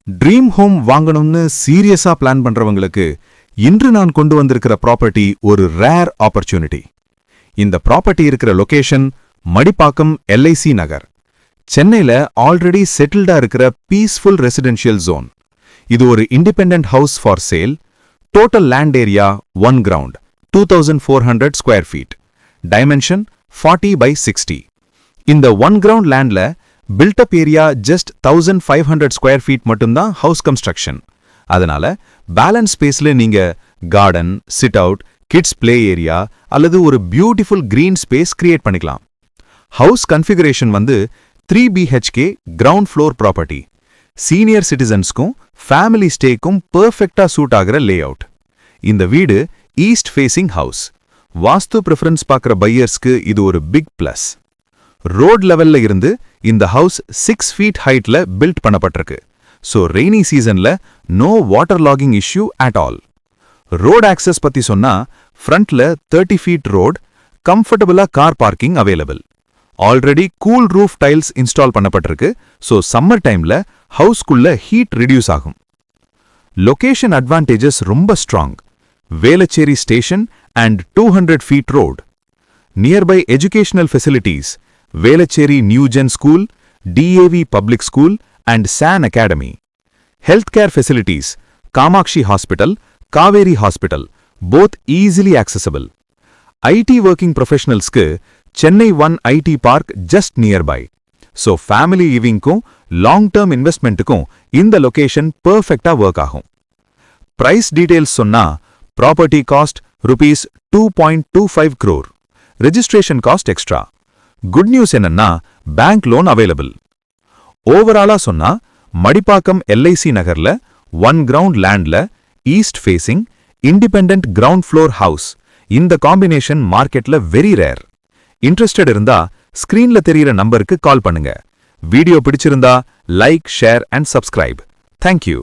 Dream home வாங்கணும்னு சீரியஸா plan பண்றவங்களுக்கு இன்று நான் கொண்டு வந்திருக்கிற ப்ராப்பர்ட்டி ஒரு ரேர் ஆப்பர்ச்சுனிட்டி. இந்த ப்ராப்பர்ட்டி இருக்கிற லொகேஷன் மடிப்பாக்கம் எல்ஐசி நகர், சென்னையில ஆல்ரெடி செட்டில்டா இருக்கிற பீஸ்ஃபுல் ரெசிடென்ஷியல் ஜோன். இது ஒரு independent house for sale. Total land area 1 ground 2400 square feet. Dimension 40/60. இந்த 1 கிரவுண்ட் லேண்ட்ல built up area just 1500 square feet மட்டும்தான் ஹவுஸ் கன்ஸ்ட்ரக்ஷன். அதனால பேலன்ஸ் ஸ்பேஸ்ல நீங்க garden, sit out, kids play area அல்லது ஒரு பியூட்டிஃபுல் கிரீன் ஸ்பேஸ் கிரியேட் பண்ணிக்கலாம். House configuration 3 BHK ground floor property. Senior சிட்டிசன்ஸ்க்கும் ஃபேமிலி ஸ்டேக்கும் பெர்ஃபெக்டா சூட் ஆகிற லே அவுட். இந்த வீடு east facing house. Vastu preference பார்க்குற பையர்ஸ்க்கு இது ஒரு பிக் பிளஸ். ரோட் லெவல்ல இருந்து இந்த ஹவுஸ் 6 ஃபீட் ஹைட்ல பில்ட் பண்ணப்பட்டிருக்கு. ஸோ ரெய்னி சீசன்ல no water logging issue at all. Road access பத்தி சொன்னா ஃப்ரண்ட்ல 30 ஃபீட் ரோட், கம்ஃபர்டபுளா car parking available. Already cool roof tiles install பண்ணப்பட்டிருக்கு. ஸோ சம்மர் டைம்ல ஹவுஸ்குள்ள ஹீட் ரிடியூஸ் ஆகும். லொகேஷன் அட்வான்டேஜஸ் ரொம்ப strong. Velachery station and 200 feet road. Nearby educational facilities Velachery new gen school, DAV public school and SAN academy. Health care facilities Kamakshi hospital, Kaveri hospital, both easily accessible. IT working ப்ரொஃபஷனல்ஸ்க்கு Chennai 1 IT park just nearby. So family லிவிங்க்கும் long term இன்வெஸ்ட்மெண்ட்டுக்கும் இந்த location பெர்ஃபெக்டா work ஆகும். Price details சொன்னா property cost ₹2.25 crore. Registration cost extra. Good news என்னன்னா bank loan available. ஓவராலா சொன்னா மடிப்பாக்கம் LIC நகர்ல 1 கிரவுண்ட் லேண்ட்ல east facing independent ground floor house. இந்த காம்பினேஷன் மார்க்கெட்ல வெரி ரேர். இன்ட்ரெஸ்டட் இருந்தா ஸ்கிரீன்ல தெரியிற நம்பருக்கு கால் பண்ணுங்க. வீடியோ பிடிச்சிருந்தா like, share and subscribe. Thank you.